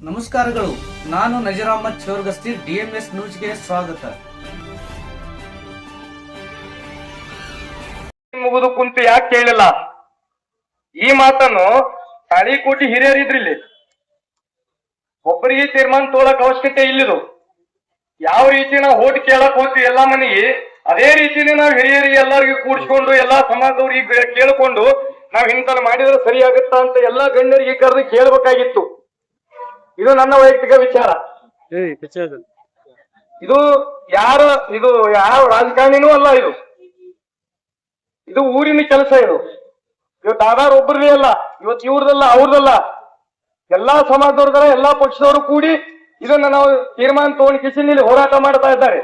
ನಮಸ್ಕಾರಗಳು. ನಾನು ನಜೀರ್ ಅಹಮದ್ ಚೋರ್ಗಸ್ತಿ, DMS ನ್ಯೂಸ್ಗೆ ಸ್ವಾಗತ. ಮುಗಿದು ಕುಂತು ಯಾಕೆ ಕೇಳಿಲ್ಲ? ಈ ಮಾತನ್ನು ತಾಳಿಕೋಟಿ ಹಿರಿಯರಿದ್ರಿಲ್ಲಿ ಒಬ್ಬರಿಗೆ ತೀರ್ಮಾನ ತೋಳಕ್ ಅವಶ್ಯಕತೆ ಇಲ್ಲಿದು. ಯಾವ ರೀತಿ ನಾವು ಓಟ್ ಕೇಳಕ್ ಹೋಗ್ತೀವಿ ಎಲ್ಲಾ ಮನೆಗೆ, ಅದೇ ರೀತಿನೇ ನಾವು ಹಿರಿಯರಿಗೆ ಎಲ್ಲರಿಗೂ ಕೂಡಿಸ್ಕೊಂಡು ಎಲ್ಲಾ ಸಮಾಜದವ್ರಿಗೆ ಕೇಳಿಕೊಂಡು ನಾವ್ ಇಂತಲ್ಲಿ ಮಾಡಿದ್ರೆ ಸರಿ ಆಗುತ್ತಾ ಅಂತ ಎಲ್ಲಾ ಗಣ್ಯರಿಗೆ ಕರೆದು ಕೇಳಬೇಕಾಗಿತ್ತು. ಇದು ನನ್ನ ವೈಯಕ್ತಿಕ ವಿಚಾರ. ಇದು ಯಾವ ರಾಜಕಾರಣಿನೂ ಅಲ್ಲ. ಇದು ಊರಿನ ಕೆಲಸ. ಇವತ್ತು ಆಧಾರ ಒಬ್ಬರದೇ ಅಲ್ಲ, ಇವತ್ತು ಇವ್ರದಲ್ಲ ಅವ್ರದಲ್ಲ, ಎಲ್ಲಾ ಸಮಾಜದವ್ರದಲ್ಲ, ಎಲ್ಲಾ ಪಕ್ಷದವರು ಕೂಡಿ ಇದನ್ನ ನಾವು ತೀರ್ಮಾನ ತಗೊಂಡು ಕಿಸಿನಲ್ಲಿ ಹೋರಾಟ ಮಾಡ್ತಾ ಇದ್ದಾರೆ.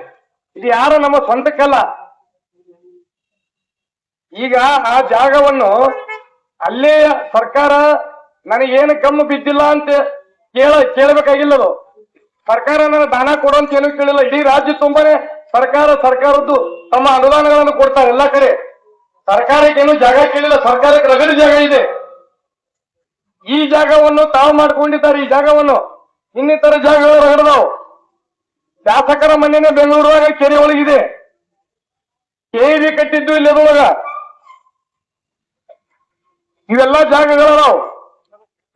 ಇದು ಯಾರ ನಮ್ಮ ಸ್ವಂತಕ್ಕಲ್ಲ. ಈಗ ಆ ಜಾಗವನ್ನು ಅಲ್ಲೇ ಸರ್ಕಾರ ನನಗೇನು ಕಮ್ಮು ಬಿದ್ದಿಲ್ಲ ಅಂತ ಕೇಳಬೇಕಾಗಿಲ್ಲದು. ಸರ್ಕಾರ ನನಗೆ ದಾನ ಕೊಡುವಂತ ಏನೂ ಕೇಳಿಲ್ಲ. ಇಡೀ ರಾಜ್ಯ ತುಂಬಾನೇ ಸರ್ಕಾರದ್ದು ತಮ್ಮ ಅನುದಾನಗಳನ್ನು ಕೊಡ್ತಾರೆ ಎಲ್ಲಾ ಕಡೆ. ಸರ್ಕಾರಕ್ಕೇನು ಜಾಗ ಕೇಳಿಲ್ಲ, ಸರ್ಕಾರಕ್ಕೆ ರಗಡ ಜಾಗ ಇದೆ. ಈ ಜಾಗವನ್ನು ತಾವು ಮಾಡ್ಕೊಂಡಿದ್ದಾರೆ. ಈ ಜಾಗವನ್ನು ಇನ್ನಿತರ ಜಾಗಗಳು ರಗಡದಾವು. ಶಾಸಕರ ಮನೆನೇ ಬೆಂಗಳೂರಾಗ ಕೆರೆ ಒಳಗಿದೆ. ಕೆರೆ ಕಟ್ಟಿದ್ದು ಇಲ್ಲಿ ಅದ್ರೊಳಗ. ಇವೆಲ್ಲ ಜಾಗಗಳದಾವು.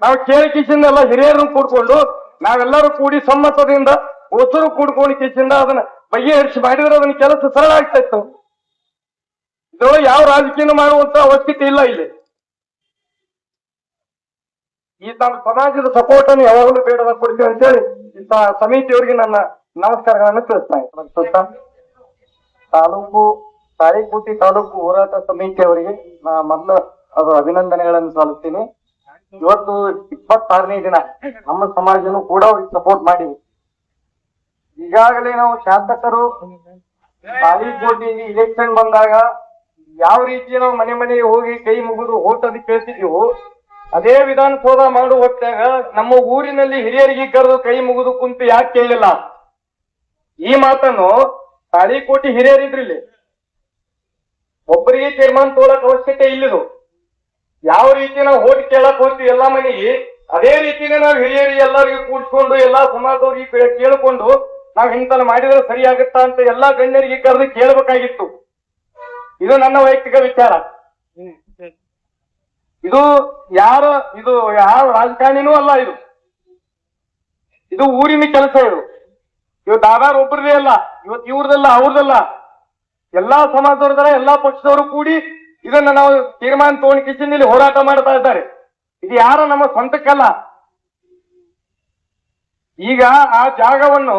ನಾವು ಕೇಳಿ ಕಿಸಿಂದ ಎಲ್ಲ ಹಿರಿಯರನ್ನು ಕೂಡ್ಕೊಂಡು ನಾವೆಲ್ಲರೂ ಕೂಡಿ ಸಮ್ಮತದಿಂದ ಹೊಸರು ಕೂಡ್ಕೊಂಡು ಕಿಸಿಂದ ಅದನ್ನ ಬಗೆಹರಿಸಿ ಮಾಡಿದ್ರೆ ಅದನ್ನ ಕೆಲಸ ಸರಳ ಆಗ್ತಾ ಇತ್ತು. ಇದು ಯಾವ ರಾಜಕೀಯ ಮಾಡುವಂತ ಅವಶ್ಯಕತೆ ಇಲ್ಲ. ಇಲ್ಲಿ ಈ ನಮ್ಮ ಸಮಾಜದ ಸಪೋರ್ಟ್ ಅನ್ನು ಯಾವಾಗಲೂ ಬೇಡದ ಕೊಡ್ತೀವಿ ಅಂತೇಳಿ ಇಂಥ ಸಮಿತಿಯವರಿಗೆ ನನ್ನ ನಮಸ್ಕಾರಗಳನ್ನು ತಿಳಿಸ್ತಾ ತಾಳಿಕೋಟಿ ತಾಲೂಕು ಹೋರಾಟ ಸಮಿತಿಯವರಿಗೆ ನಾ ಮೊದಲು ಅದು ಅಭಿನಂದನೆಗಳನ್ನು ಸಲ್ಲಿಸ್ತೀನಿ. ಇವತ್ತು 26ನೇ ದಿನ ನಮ್ಮ ಸಮಾಜನು ಕೂಡ ಅವ್ರಿಗೆ ಸಪೋರ್ಟ್ ಮಾಡಿ ಈಗಾಗಲೇ ನಾವು ಶಾಸಕರು ತಾಳಿಕೋಟಿ ಇಲೆಕ್ಷನ್ ಬಂದಾಗ ಯಾವ ರೀತಿ ನಾವು ಮನೆ ಮನೆಗೆ ಹೋಗಿ ಕೈ ಮುಗಿದು ಓಟ್ ಅದು ಕೇಳ್ತಿದ್ದೀವೋ ಅದೇ ವಿಧಾನಸೌಧ ಮಾಡುವ ಹೊತ್ತಾಗ ನಮ್ಮ ಊರಿನಲ್ಲಿ ಹಿರಿಯರಿಗೆ ಕರೆದು ಕೈ ಮುಗಿದು ಕುಂತು ಯಾಕೆ ಕೇಳಲಿಲ್ಲ? ಈ ಮಾತನ್ನು ತಾಳಿಕೋಟಿ ಹಿರಿಯರಿದ್ರಿಲ್ಲಿ ಒಬ್ಬರಿಗೆ ತೀರ್ಮಾನ ತೋಳಕ್ ಅವಶ್ಯಕತೆ ಇಲ್ಲಿದು. ಯಾವ ರೀತಿ ನಾವು ಓಟ್ ಕೇಳಕ್ ಹೋಗ್ತೀವಿ ಎಲ್ಲಾ ಮನೆಗೆ, ಅದೇ ರೀತಿನೇ ನಾವು ಹಿರಿಯರಿಗೆ ಎಲ್ಲರಿಗೂ ಕೂಡಿಸ್ಕೊಂಡು ಎಲ್ಲಾ ಸಮಾಜದವ್ರಿಗೆ ಕೇಳಿಕೊಂಡು ನಾವ್ ಇಂತಲ್ಲಿ ಮಾಡಿದ್ರೆ ಸರಿ ಆಗುತ್ತಾ ಅಂತ ಎಲ್ಲಾ ಗಣ್ಯರಿಗೆ ಕರೆದು ಕೇಳಬೇಕಾಗಿತ್ತು. ಇದು ನನ್ನ ವೈಯಕ್ತಿಕ ವಿಚಾರ. ಇದು ಯಾವ ರಾಜಕಾರಣಿನೂ ಅಲ್ಲ. ಇದು ಊರಿನ ಕೆಲಸ. ಇವತ್ತು ಆಧಾರ ಒಬ್ಬರದೇ ಅಲ್ಲ, ಇವತ್ತು ಇವ್ರದಲ್ಲ ಅವ್ರದಲ್ಲ, ಎಲ್ಲಾ ಸಮಾಜದವ್ರದಲ್ಲ, ಎಲ್ಲಾ ಪಕ್ಷದವರು ಕೂಡಿ ಇದನ್ನ ನಾವು ತೀರ್ಮಾನ ತಗೊಂಡು ಕಿಸಿನಲ್ಲಿ ಹೋರಾಟ ಮಾಡ್ತಾ ಇದ್ದಾರೆ. ಇದು ಯಾರ ನಮ್ಮ ಸ್ವಂತಕ್ಕಲ್ಲ. ಈಗ ಆ ಜಾಗವನ್ನು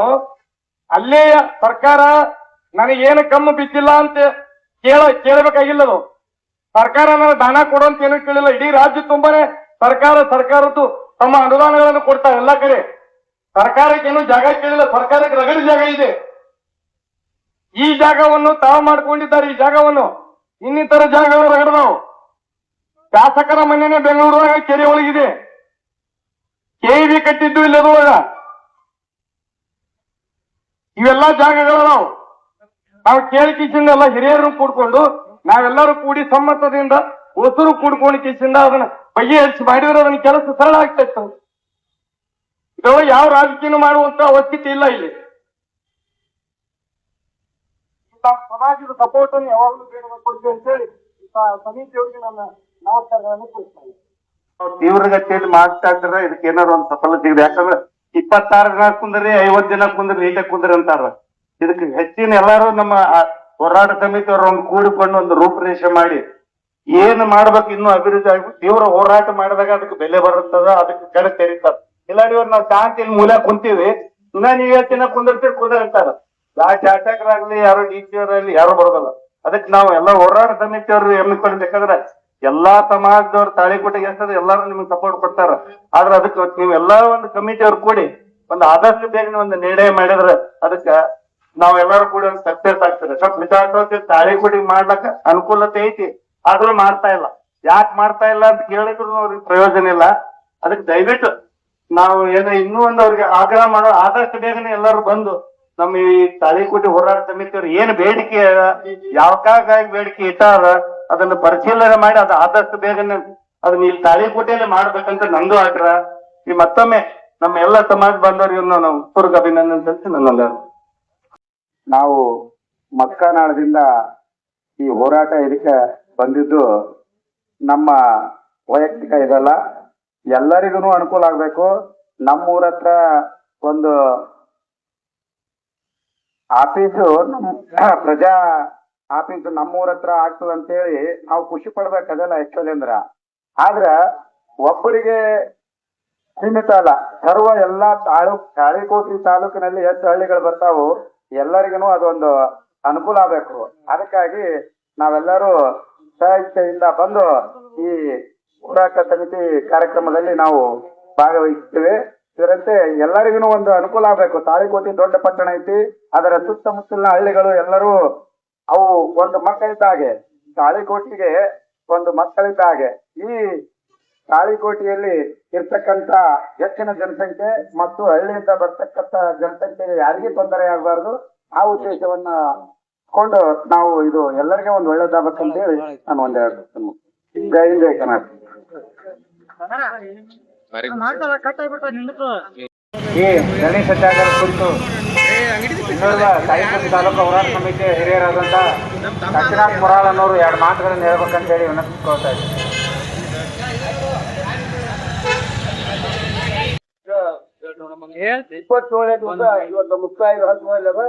ಅಲ್ಲೇ ಸರ್ಕಾರ ನನಗೇನು ಕಮ್ಮು ಬಿದ್ದಿಲ್ಲ ಅಂತ ಕೇಳಬೇಕಾಗಿಲ್ಲದು. ಸರ್ಕಾರ ನನಗೆ ದಾನ ಕೊಡುವಂತ ಏನೂ ಕೇಳಿಲ್ಲ. ಇಡೀ ರಾಜ್ಯ ತುಂಬಾನೇ ಸರ್ಕಾರದ್ದು ತಮ್ಮ ಅನುದಾನಗಳನ್ನು ಕೊಡ್ತಾರೆ ಎಲ್ಲಾ ಕಡೆ. ಸರ್ಕಾರಕ್ಕೇನು ಜಾಗ ಕೇಳಿಲ್ಲ, ಸರ್ಕಾರಕ್ಕೆ ರಗಡ ಜಾಗ ಇದೆ. ಈ ಜಾಗವನ್ನು ತಾವು ಮಾಡ್ಕೊಂಡಿದ್ದಾರೆ. ಈ ಜಾಗವನ್ನು ಇನ್ನಿತರ ಜಾಗಗಳು ರಗಡದಾವು. ಶಾಸಕರ ಮನೆನೇ ಬೆಂಗಳೂರಾಗ ಕೆರೆ ಒಳಗಿದೆ. ಕೆರೆ ಕಟ್ಟಿದ್ದು ಇಲ್ಲಿ ಅದ್ರೊಳಗ. ಇವೆಲ್ಲ ಜಾಗಗಳದಾವು. ನಾವು ಕೇಳಿ ಕಿಸಿಂದ ಎಲ್ಲ ಹಿರಿಯರನ್ನು ಕೂಡ್ಕೊಂಡು ನಾವೆಲ್ಲರೂ ಕೂಡಿ ಸಮ್ಮತದಿಂದ ಹೊಸರು ಕೂಡ್ಕೊಂಡು ಕಿಸಿಂದ ಅದನ್ನ ಬಗೆಹರಿಸಿ ಮಾಡಿದ್ರೆ ಅದನ್ನ ಕೆಲಸ ಸರಳ ಆಗ್ತಾ ಇತ್ತು. ಇದು ಯಾವ ರಾಜಕೀಯ ಮಾಡುವಂತ ಅವಶ್ಯಕತೆ ಇಲ್ಲ. ಇಲ್ಲಿ ಸಮಾಜದ ಸಪೋರ್ಟ್ ಅನ್ನು ಯಾವಾಗಲೂ ಬೇಡ ಕೊಡ್ತೀವಿ ಅಂತೇಳಿ ಸಮಿತಿಯವರಿಗೆ ನನ್ನ ನಮಸ್ಕಾರಗಳನ್ನು ತಿಳಿಸ್ತಾರೆ. ತೀವ್ರಗತಿಯಲ್ಲಿ ಮಾಡ್ತಾ ಇದ್ರೆ ಇದಕ್ಕೆ ಏನಾದ್ರು ಒಂದು ಸಫಲತೆ ಇದೆ. ಯಾಕಂದ್ರೆ 26 ದಿನ ಕುಂದ್ರಿ 50 ದಿನ ಕುಂದ್ರಿ ನೀಟಾಗಿ ಕುಂದ್ರಿ ಅಂತಾರ. ಇದಕ್ಕೆ ಹೆಚ್ಚಿನ ಎಲ್ಲಾರು ನಮ್ಮ ಹೋರಾಟ ಸಮಿತಿಯವರು ಒಂದು ಕೂಡಿಕೊಂಡು ಒಂದು ರೂಪರೇಷೆ ಮಾಡಿ ಏನ್ ಮಾಡ್ಬೇಕು, ಇನ್ನೂ ಅಭಿವೃದ್ಧಿ ಆಗ್ಬೇಕು, ತೀವ್ರ ಹೋರಾಟ ಮಾಡಿದಾಗ ಅದಕ್ಕೆ ಬೆಲೆ ಬರುತ್ತದ, ಅದಕ್ಕೆ ಕಡೆ ತೆರೀತಾರ. ಇಲ್ಲ ನಾವು ಶಾಂತಿಯಲ್ಲಿ ಮೂಲ ಕುಂತೀವಿ, ಇನ್ನ ನೀವ್ ಹೇಳ್ತಿನ ಕುಂದಿರ್ತೀವಿ ಕುಂದಿರ್ತಾರ. ಯಾವ ಶಾಸಕರಾಗ್ಲಿ ಯಾರು ಡಿಸಿಯವರಾಗ್ಲಿ ಯಾರು ಬರೋದಲ್ಲ. ಅದಕ್ಕೆ ನಾವು ಎಲ್ಲಾ ಹೋರಾಟ ಸಮಿತಿಯವರು ಎಮ್ಮಿಕೊಳ್ಬೇಕಾದ್ರೆ ಎಲ್ಲಾ ಸಮಾಜದವ್ರು ತಾಳಿಕೋಟೆಗೆ ಎಷ್ಟದ ಎಲ್ಲಾರು ನಿಮ್ಗೆ ಸಪೋರ್ಟ್ ಕೊಡ್ತಾರ. ಆದ್ರೆ ಅದಕ್ಕೆ ನೀವೆಲ್ಲಾ ಒಂದು ಕಮಿಟಿಯವ್ರು ಕೂಡಿ ಒಂದು ಆದಷ್ಟು ಬೇಗ ಒಂದು ನಿರ್ಣಯ ಮಾಡಿದ್ರೆ ಅದಕ್ಕೆ ನಾವೆಲ್ಲರೂ ಕೂಡ ಒಂದು ಸಕ್ಸಸ್ ಆಗ್ತದೆ. ಸ್ವಲ್ಪ ವಿಧಾನಸೌಧ ತಾಳಿಕೋಟಿಗೆ ಮಾಡ್ಲಕ್ಕ ಅನುಕೂಲತೆ ಐತಿ, ಆದ್ರೂ ಮಾಡ್ತಾ ಇಲ್ಲ. ಯಾಕೆ ಮಾಡ್ತಾ ಇಲ್ಲ ಅಂತ ಕೇಳಿದ್ರು ಅವ್ರಿಗೆ ಪ್ರಯೋಜನ ಇಲ್ಲ. ಅದಕ್ಕೆ ದಯವಿಟ್ಟು ನಾವು ಇನ್ನೂ ಒಂದು ಅವ್ರಿಗೆ ಆಗ್ರಹ ಮಾಡೋ, ಆದಷ್ಟು ಬೇಗನೆ ಎಲ್ಲರೂ ಬಂದು ನಮ್ಮ ಈ ತಾಳಿಕೋಟಿ ಹೋರಾಟ ಸಮಿತಿಯವ್ರು ಏನ್ ಬೇಡಿಕೆ ಯಾವಕ್ಕಾಗಿ ಬೇಡಿಕೆ ಇಟ್ಟಾರ ಅದನ್ನ ಪರಿಶೀಲನೆ ಮಾಡಿ ಅದು ಆದಷ್ಟು ಬೇಗನೆ ಅದನ್ನ ಇಲ್ಲಿ ತಾಳಿಕೋಟೆಯಲ್ಲಿ ಮಾಡ್ಬೇಕಂತ ನಂದು ಆಗ್ರಹ. ಈ ಮತ್ತೊಮ್ಮೆ ನಮ್ಮ ಎಲ್ಲ ಸಮಾಜ ಬಾಂಧವರಿಗೂ ನಾವು ಪೂರ್ವಕ ಅಭಿನಂದನೆ ಸಲ್ಲಿಸಿ ನನ್ನೊಂದು ನಾವು ಮಕ್ಕನಾಳದಿಂದ ಈ ಹೋರಾಟ ಇದಕ್ಕೆ ಬಂದಿದ್ದು ನಮ್ಮ ವೈಯಕ್ತಿಕ ಇದಲ್ಲ, ಎಲ್ಲರಿಗೂ ಅನುಕೂಲ ಆಗ್ಬೇಕು. ನಮ್ಮೂರ ಹತ್ರ ಒಂದು ಆಫೀಸು ಪ್ರಜಾ ಆಫೀಸ್ ನಮ್ಮೂರ ಹತ್ರ ಆಗ್ತದ ಅಂತೇಳಿ ನಾವು ಖುಷಿ ಪಡ್ಬೇಕು. ಅದೆಲ್ಲ ಆಕ್ಚುಲಿ ಅಂದ್ರ ಆದ್ರ ಒಬ್ಬರಿಗೆ ಸೀಮಿತ ಅಲ್ಲ, ಸರ್ವ ಎಲ್ಲಾ ತಾಳಿಕೋಟಿ ತಾಲೂಕಿನಲ್ಲಿ ಎಷ್ಟು ಹಳ್ಳಿಗಳು ಬರ್ತಾವು ಎಲ್ಲರಿಗೂ ಅದೊಂದು ಅನುಕೂಲ ಆಗ್ಬೇಕು. ಅದಕ್ಕಾಗಿ ನಾವೆಲ್ಲರೂ ಸಹಜತೆಯಿಂದ ಬಂದು ಈ ಹೋರಾಟ ಸಮಿತಿ ಕಾರ್ಯಕ್ರಮದಲ್ಲಿ ನಾವು ಭಾಗವಹಿಸ್ತೇವೆ. ಇದರಂತೆ ಎಲ್ಲರಿಗೂ ಒಂದು ಅನುಕೂಲ ಆಗ್ಬೇಕು. ತಾಳಿಕೋಟಿ ದೊಡ್ಡ ಪಟ್ಟಣ ಐತಿ, ಅದರ ಸುತ್ತಮುತ್ತಲಿನ ಹಳ್ಳಿಗಳು ಎಲ್ಲರೂ ಅವು ಒಂದು ಮಕ್ಕಳಿದ್ದ ಹಾಗೆ, ತಾಳಿಕೋಟಿಗೆ ಒಂದು ಮಕ್ಕಳಿದ್ದ ಹಾಗೆ. ಈ ತಾಳಿಕೋಟೆಯಲ್ಲಿ ಇರ್ತಕ್ಕಂತ ಹೆಚ್ಚಿನ ಜನಸಂಖ್ಯೆ ಮತ್ತು ಹಳ್ಳಿಯಿಂದ ಬರ್ತಕ್ಕಂತ ಜನಸಂಖ್ಯೆಗೆ ಯಾರಿಗೂ ತೊಂದರೆ ಆಗಬಾರ್ದು. ಆ ಉದ್ದೇಶವನ್ನ ಕೊಂಡು ನಾವು ಇದು ಎಲ್ಲರಿಗೂ ಒಂದು ಒಳ್ಳೇದಾಗಬೇಕಂತ ಹೇಳಿ ನಾನು ಒಂದೆರಡು ಜೈ ಹಿಂದ್ ಜೈ ಕರ್ನಾಟಕ. ಈ ಧರಣಿ ಸತ್ಯಾಗ್ರಹ ಕುರಿತು ಇನ್ನೋರ್ವ ತಾಳಿಕೋಟಿ ತಾಲೂಕು ಹೋರಾಟ ಸಮಿತಿ ಹಿರಿಯರಾದಂತ ಕಾಶಿನಾಥ್ ಮುರಾಳ್ ಅನ್ನೋರು ಎರಡು ಮಾತುಗಳನ್ನು ಹೇಳ್ಬೇಕಂತ ಹೇಳಿ ವಿನಂತಿಸ್ಕೊಳ್ತಾ ಇದ್ದೀನಿ. ಇಪ್ಪತ್ತೇಳನೇ ದಿವಸ ಇವತ್ತು ಮುಕ್ತಾಯ ಹಂತದಲ್ಲದ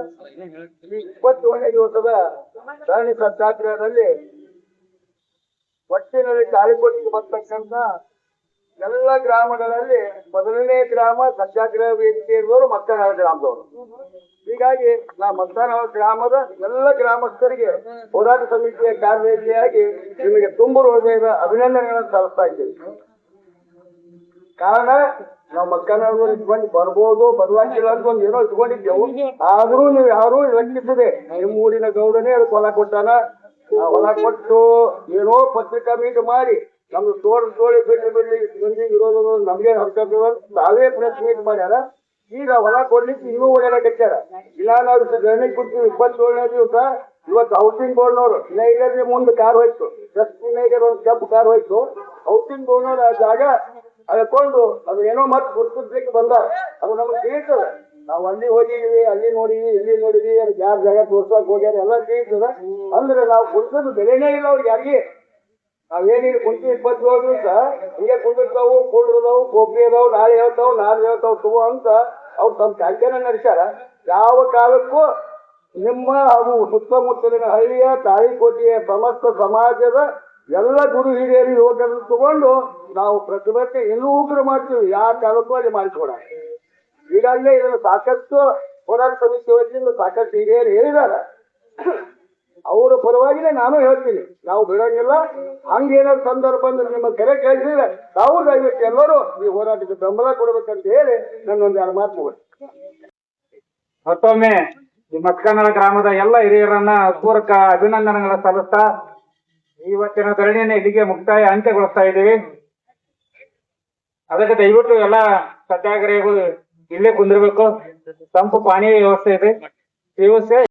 ಈ 27ನೇ ದಿವಸದ ಧರಣಿ ಸತ್ಯಾಗ್ರಹದಲ್ಲಿ ಒಟ್ಟಿನಲ್ಲಿ ತಾಳಿಕೋಟಿಗೆ ಬರ್ತಕ್ಕಂತ ಎಲ್ಲ ಗ್ರಾಮಗಳಲ್ಲಿ ಮೊದಲನೇ ಗ್ರಾಮ ಸತ್ಯಾಗ್ರಹ ವೇದಿಕೆ ಇರುವವರು ಮಕ್ಕನಾಳ ಗ್ರಾಮದವರು. ಹೀಗಾಗಿ ನಾ ಮಕ್ಕನಾಳ ಗ್ರಾಮದ ಎಲ್ಲ ಗ್ರಾಮಸ್ಥರಿಗೆ ಹೋರಾಟ ಸಮಿತಿಯ ಕಾರ್ಯದರ್ಶಿಯಾಗಿ ನಿಮಗೆ ತುಂಬ ಹೃದಯದ ಅಭಿನಂದನೆಗಳನ್ನು ಸಲ್ಲಿಸ್ತಾ ಇದ್ದೀವಿ. ಕಾರಣ ನಾವು ಮಕ್ಕನಾಳವರು ಇಟ್ಕೊಂಡು ಬರ್ಬೋದು, ಬರುವಾಗಿಲ್ಲ ಅಂತ ಒಂದು ಏನೋ ಇಟ್ಕೊಂಡಿದ್ದೆವು. ಆದ್ರೂ ನೀವು ಯಾರು ಲೆಕ್ಕಿಸದೆ ನಿಮ್ಮ ಊರಿನ ಗೌಡನೇ ಅದಕ್ಕೆ ಹೊಲ ಕೊಟ್ಟಾನ. ಹೊಲ ಕೊಟ್ಟು ಏನೋ ಪತ್ರಿಕಾ ಮೀಟ್ ಮಾಡಿ ನಮ್ದು ತೋಳಿ ಬಿಟ್ಟು ವಿರೋಧ ನಮ್ಗೆ ಹೊರತದ ನಾವೇ ಪ್ರೆಸ್ ಮೀಟ್ ಮಾಡ್ಯಾರ. ಈಗ ಹೊಲ ಕೊಡ್ಲಿಕ್ಕೆ ಇನ್ನೂ ಓಡಾಡಕತ್ತಾರ. ಇಲ್ಲ ನಾವು ಧರಣಿ ಕೊಡ್ತೀವಿ 27ನೇ ದಿವಸ. ಇವತ್ತು ಹೌಸಿಂಗ್ ಬೋರ್ಡ್ನವರು ನೈಗರ್ಗೆ ಮುಂದೆ ಕಾರ್ ಹೋಯ್ತು, ನೈಗರ್ ಒಂದು ಕೆಂಪು ಕಾರ್ ಹೋಯ್ತು. ಹೌಸಿಂಗ್ ಬೋರ್ಡ್ನವ್ರು ಆ ಜಾಗ ಅದಕೊಂಡು ಅದು ಏನೋ ಮತ್ತೆ ಗುರುತಿಸ್ಲಿಕ್ಕೆ ಬಂದ. ಅದು ನಮಗೆ ತಿಳಿತದ. ನಾವು ಅಲ್ಲಿ ಹೋಗಿದೀವಿ, ಅಲ್ಲಿ ನೋಡಿವಿ, ಇಲ್ಲಿ ನೋಡಿವಿ, ಅದಕ್ಕೆ ಯಾರು ಜಾಗ ತೋರ್ಸಕ್ ಹೋಗ್ಯಾರ ಎಲ್ಲ ತಿಳಿತದ. ಅಂದ್ರೆ ನಾವು ಗುರುತದ ಬೆಲೆನೇ ಇಲ್ಲ ಅವ್ರಿಗೆ ಯಾರಿಗೆ. ನಾವೇನಿಲ್ಲ ಕುಂತಿ 27 ದಿವಸ ಹಿಂಗೆ ಕುಂದಿರ್ತಾವು, ಕೂಡಿರ್ತಾವು, ಕೋಪ್ರಿ ಅದಾವು, ನಾಳೆ ಹೇಳ್ತಾವು, ನಾಳೆ ಹೇಳ್ತಾವು ತಗೋ ಅಂತ ಅವ್ರು ತಮ್ಮ ಕಾರ್ಯಕ್ರಮ ನಡೆಸ್ಯಾರ. ಯಾವ ಕಾಲಕ್ಕೂ ನಿಮ್ಮ ಹಾಗೂ ಸುತ್ತಮುತ್ತಲಿನ ಹಳ್ಳಿಯ ತಾಳಿಕೋಟೆಯ ಸಮಸ್ತ ಸಮಾಜದ ಎಲ್ಲ ಗುರು ಹಿರಿಯರು ಯುವಕರನ್ನು ತಗೊಂಡು ನಾವು ಪ್ರತಿಭಟನೆ ಇನ್ನೂ ಉಗ್ರ ಮಾಡ್ತೀವಿ. ಯಾವ ಕಾಲಕ್ಕೂ ಅಲ್ಲಿ ಮಾಡಿಕೊಡ. ಈಗಾಗಲೇ ಇದನ್ನು ಸಾಕಷ್ಟು ಹೋರಾಟ ಸಮಿತಿ ವತಿಯಿಂದ ಸಾಕಷ್ಟು ಹಿರಿಯರು ಹೇಳಿದಾರ. ಅವರ ಪರವಾಗಿನೇ ನಾನು ಹೇಳ್ತೀನಿ, ನಾವು ಬಿಡೋಂಗಿಲ್ಲ. ಹಂಗೇನಾದ್ರು ಸಂದರ್ಭ ಬಂದ್ರೆ ನಿಮ್ಮ ಕರೆ ಕೇಳಿದ್ರೆ ನಾವು ದಯವಿಟ್ಟು ಎಲ್ಲರೂ ಈ ಹೋರಾಟಕ್ಕೆ ಬೆಂಬಲ ಕೊಡ್ಬೇಕಂತ ಹೇಳಿ ನನ್ನೊಂದು ಎರಡು ಮಾತು ಮುಗಿಸಿ ಮತ್ತೊಮ್ಮೆ ಈ ಮಕ್ಕನಾಳ ಗ್ರಾಮದ ಎಲ್ಲ ಹಿರಿಯರನ್ನ ಪೂರಕ ಅಭಿನಂದನೆಗಳ ಸಲ್ಲಿಸ್ತಾ ಇವತ್ತಿನ ಧರಣಿಯನ್ನು ಇಲ್ಲಿಗೆ ಮುಕ್ತಾಯ ಅಂತ್ಯಗೊಳಿಸ್ತಾ ಇದ್ದೀವಿ. ಅದಕ್ಕೆ ದಯವಿಟ್ಟು ಎಲ್ಲ ಸತ್ಯಾಗ್ರಹಿಗಳು ಇಲ್ಲೇ ಕುಂದಿರ್ಬೇಕು. ತಂಪು ಪಾನೀಯ ವ್ಯವಸ್ಥೆ ಇದೆ, ವ್ಯವಸ್ಥೆ